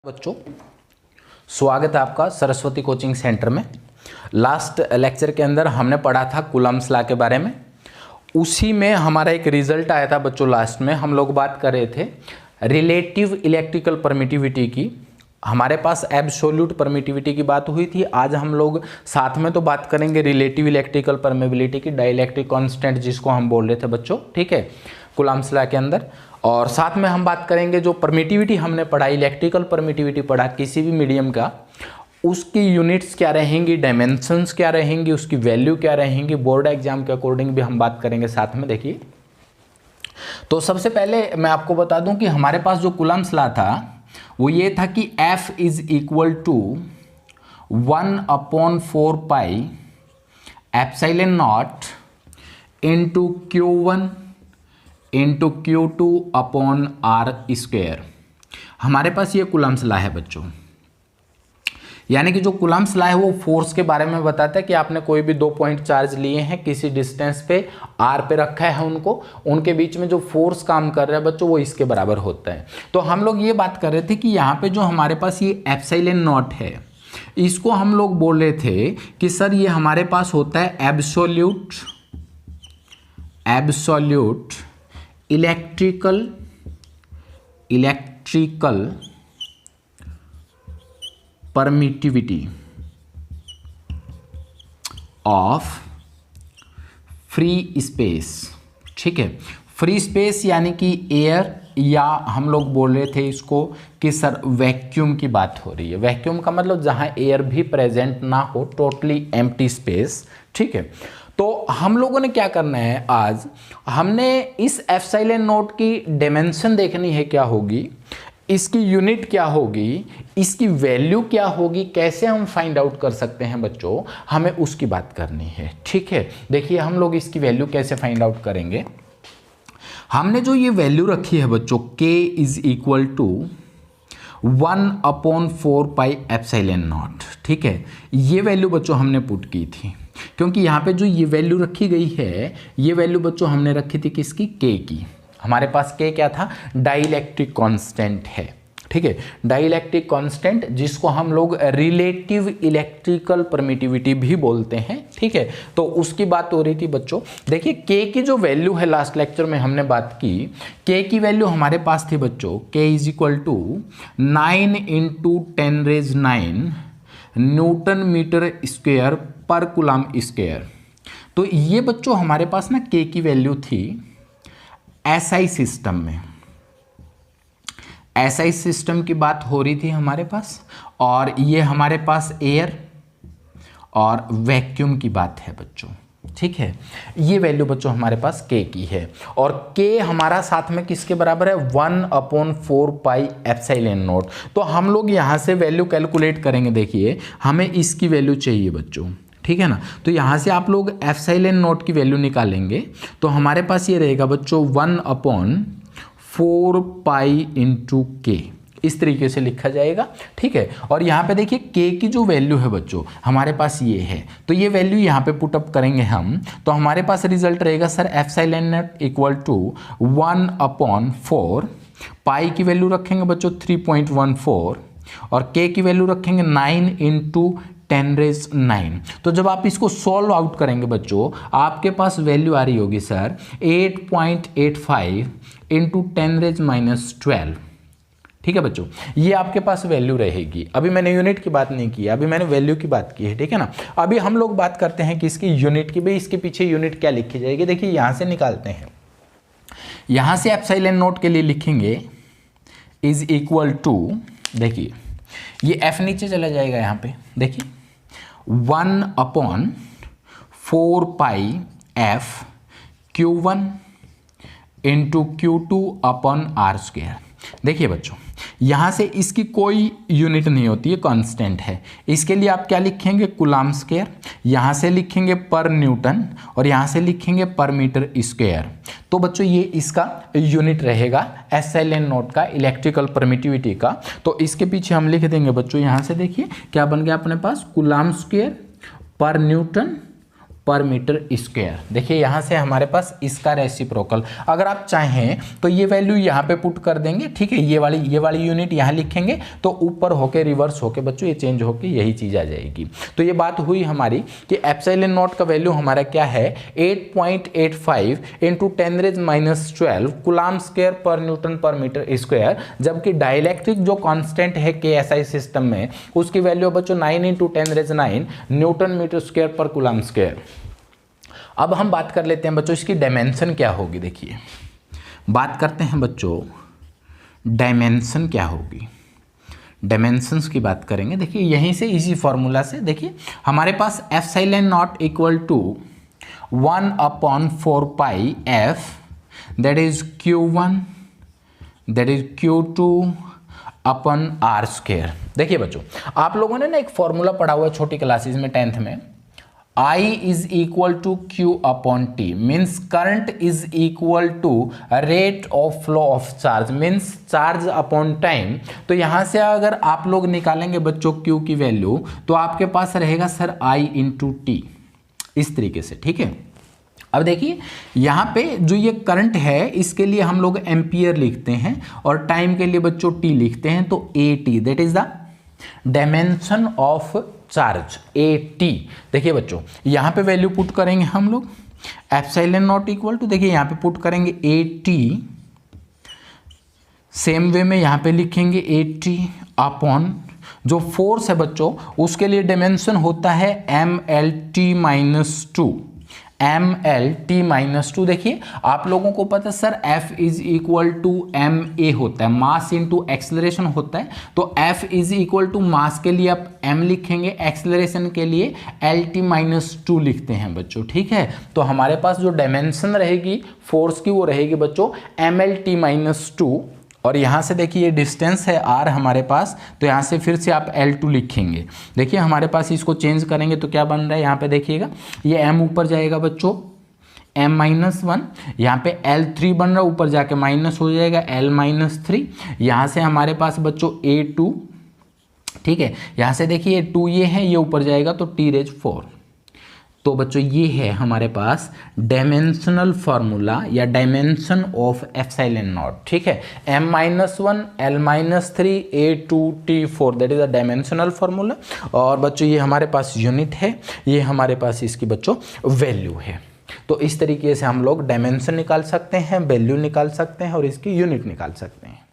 बच्चों, स्वागत है आपका सरस्वती कोचिंग सेंटर में। लास्ट लेक्चर के अंदर हमने पढ़ा था कूलम्ब्स लॉ के बारे में। उसी में हमारा एक रिजल्ट आया था बच्चों। लास्ट में हम लोग बात कर रहे थे रिलेटिव इलेक्ट्रिकल परमिटिविटी की। हमारे पास एब्सोल्यूट परमिटिविटी की बात हुई थी। आज हम लोग साथ में तो बात करेंगे रिलेटिव इलेक्ट्रिकल परमेबिलिटी की, डाइलेक्ट्रिक कांस्टेंट जिसको हम बोल रहे थे बच्चों, ठीक है, कूलम्ब्स लॉ के अंदर। और साथ में हम बात करेंगे जो परमिटिविटी हमने पढ़ा, इलेक्ट्रिकल परमिटिविटी पढ़ा किसी भी मीडियम का, उसकी यूनिट्स क्या रहेंगी, डायमेंशंस क्या रहेंगी, उसकी वैल्यू क्या रहेंगी, बोर्ड एग्जाम के अकॉर्डिंग भी हम बात करेंगे साथ में। देखिए, तो सबसे पहले मैं आपको बता दूं कि हमारे पास जो कूलम्ब्स लॉ था वो ये था कि F is equal to 1/4 pi epsilon not into Q1 into Q2 upon R square. हमारे पास ये कूलम्ब्स लॉ है बच्चों। यानी कि जो कूलम्ब्स लॉ है वो फोर्स के बारे में बताता है कि आपने कोई भी 2 पॉइंट चार्ज लिए हैं, किसी डिस्टेंस पे R पे रखा है उनको, उनके बीच में जो फोर्स काम कर रहा है बच्चों वो इसके बराबर होता है। तो हम लोग ये बात कर रहे थे कि यहाँ पे जो हमारे पास ये एप्सिलॉन नॉट है, इसको हम लोग बोल रहे थे कि सर ये हमारे पास होता है absolute electrical permittivity of free space. ठीक है, फ्री स्पेस यानी कि एयर, या हम लोग बोल रहे थे इसको कि सर वैक्यूम की बात हो रही है। वैक्यूम का मतलब जहां एयर भी प्रेजेंट ना हो, टोटली एम्प्टी स्पेस। ठीक है, तो हम लोगों ने क्या करना है, आज हमने इस एप्सिलॉन नॉट की डायमेंशन देखनी है क्या होगी, इसकी यूनिट क्या होगी, इसकी वैल्यू क्या होगी, कैसे हम फाइंड आउट कर सकते हैं बच्चों, हमें उसकी बात करनी है। ठीक है, देखिए हम लोग इसकी वैल्यू कैसे फाइंड आउट करेंगे। हमने जो ये वैल्यू रखी है बच्चों, k is equal to 1/4 pi epsilon not. ठीक है, ये वैल्यू बच्चों हमने पुट की थी, क्योंकि यहाँ पे जो ये वैल्यू रखी गई है, ये वैल्यू बच्चों हमने रखी थी किसकी, k की। हमारे पास k क्या था, डाइलेक्ट्रिक कांस्टेंट है। ठीक है, डाइलेक्ट्रिक कांस्टेंट जिसको हम लोग रिलेटिव इलेक्ट्रिकल परमिटिविटी भी बोलते हैं। ठीक है, तो उसकी बात हो रही थी बच्चों। देखिए k की जो वैल्यू है, लास्ट लेक्चर में हमने बात की, k की वैल्यू हमारे पास थी बच्चों, k is equal to 9 × 10⁹ newton metre square पर कूलम्ब स्क्वायर। तो ये बच्चों हमारे पास ना k की वैल्यू थी SI सिस्टम में। SI सिस्टम की बात हो रही थी हमारे पास, और ये हमारे पास एयर और वैक्यूम की बात है बच्चों। ठीक है, ये वैल्यू बच्चों हमारे पास k की है, और k हमारा साथ में किसके बराबर है, 1/4 पाई एप्सिलॉन नॉट। तो हम लोग यहाँ से वैल्यू कैलकुलेट करेंगे। देखिए हमें इसकी वैल्यू चाहिए बच्चों, ठीक है ना। तो यहाँ से आप लोग एप्सिलॉन नॉट की वैल्यू निकालेंगे, तो हमारे पास ये रहेगा बच्चों 1/4 पाई इंटू k, इस तरीके से लिखा जाएगा। ठीक है, और यहाँ पे देखिए k की जो वैल्यू है बच्चों हमारे पास ये है, तो ये वैल्यू यहाँ पे पुटअप करेंगे हम, तो हमारे पास रिजल्ट रहेगा sir epsilon not equal to 1/4, pi की वैल्यू रखेंगे बच्चों 3.14, और k की वैल्यू रखेंगे 9 × 10⁹। तो जब आप इसको सॉल्व आउट करेंगे बच्चों, आपके पास वैल्यू आ रही होगी सर 8.85 × 10⁻²। ठीक है बच्चों, ये आपके पास वैल्यू रहेगी। अभी मैंने यूनिट की बात नहीं की, अभी मैंने वैल्यू की बात की है। ठीक है ना, अभी हम लोग बात करते हैं कि इसकी यूनिट की, भाई इसके पीछे यूनिट क्या लिखी जाएगी। देखिए यहाँ से निकालते हैं, यहाँ से एप्सिलॉन नॉट के लिए लिखेंगे इज इक्वल टू, देखिए ये f नीचे चला जाएगा यहाँ पे, देखिए 1/4 पाई f Q1 into Q2 upon R square. देखिए बच्चों यहाँ से इसकी कोई यूनिट नहीं होती है, कांस्टेंट है। इसके लिए आप क्या लिखेंगे, कूलम्ब स्क्वायर, यहाँ से लिखेंगे पर न्यूटन, और यहाँ से लिखेंगे पर मीटर स्क्वायर। तो बच्चों ये इसका यूनिट रहेगा एप्सिलॉन नॉट का, इलेक्ट्रिकल परमिटिविटी का। तो इसके पीछे हम लिख देंगे बच्चों, यहाँ से देखिए क्या बन गया अपने पास, कूलम्ब स्क्वायर पर न्यूटन पर मीटर स्क्वायर। देखिए यहाँ से हमारे पास इसका रेसिप्रोकल, अगर आप चाहें तो ये वैल्यू यहाँ पे पुट कर देंगे, ठीक है, ये वाली यूनिट यहाँ लिखेंगे तो ऊपर होके रिवर्स होके बच्चों ये चेंज होके यही चीज़ आ जाएगी। तो ये बात हुई हमारी कि एप्सिलॉन नॉट का वैल्यू हमारा क्या है 8.85 इंटू 10⁻⁻12 कूलम्ब स्क्वायर पर न्यूटन पर मीटर स्क्वायर, जबकि डाइलेक्ट्रिक जो कांस्टेंट है केएसआई सिस्टम में उसकी वैल्यू बच्चों 9 इंटू 10⁻9 न्यूटन मीटर स्क्वायर पर कूलम्ब स्क्वायर। अब हम बात कर लेते हैं बच्चों इसकी डायमेंशन क्या होगी। देखिए बात करते हैं बच्चों डायमेंशन क्या होगी, डायमेंशंस की बात करेंगे। देखिए यहीं से इसी फॉर्मूला से देखिए हमारे पास epsilon not equal to 1/4 pi F that is Q1 that is Q2 upon r square. देखिए बच्चों आप लोगों ने ना एक फॉर्मूला पढ़ा हुआ है छोटी क्लासेस में 10th में, I is equal to Q upon T, means current is equal to rate of flow of charge, means charge upon time. तो यहाँ से अगर आप लोग निकालेंगे बच्चों Q की वैल्यू तो आपके पास रहेगा सर I इंटू टी, इस तरीके से, ठीक है। अब देखिए यहाँ पे जो ये करंट है इसके लिए हम लोग एम्पियर लिखते हैं और टाइम के लिए बच्चों टी लिखते हैं, तो AT that is the dimension of charge AT। देखिए बच्चों यहाँ पे वैल्यू पुट करेंगे हम लोग एप्सिलॉन नॉट इक्वल टू, देखिए यहाँ पे पुट करेंगे AT, सेम वे में यहाँ पे लिखेंगे AT अपॉन जो फोर्स है बच्चों उसके लिए डायमेंशन होता है MLT-2, MLT-2। देखिए आप लोगों को पता है sir F is equal to MA होता है, मास इंटू एक्सेलरेशन होता है, तो F is equal to mass के लिए आप M लिखेंगे, एक्सेलरेशन के लिए LT-2 लिखते हैं बच्चों, ठीक है। तो हमारे पास जो डायमेंशन रहेगी फोर्स की वो रहेगी बच्चों MLT-2, और यहाँ से देखिए ये डिस्टेंस है R हमारे पास, तो यहाँ से फिर से आप L2 लिखेंगे। देखिए हमारे पास इसको चेंज करेंगे तो क्या बन रहा है, यहाँ पे देखिएगा ये M ऊपर जाएगा बच्चों M-1, यहाँ पे L3 बन रहा है, ऊपर जाके माइनस हो जाएगा L-3, यहाँ से हमारे पास बच्चों A2, ठीक है, यहाँ से देखिए 2 ये है, ये ऊपर जाएगा तो T⁴। तो बच्चों ये है हमारे पास डायमेंशनल फार्मूला या डायमेंशन ऑफ एप्सिलॉन नॉट, ठीक है। M-1 L-3 A2 T4 that is a dimensional formula, और बच्चों ये हमारे पास यूनिट है, ये हमारे पास इसकी बच्चों वैल्यू है। तो इस तरीके से हम लोग डायमेंशन निकाल सकते हैं, वैल्यू निकाल सकते हैं और इसकी यूनिट निकाल सकते हैं।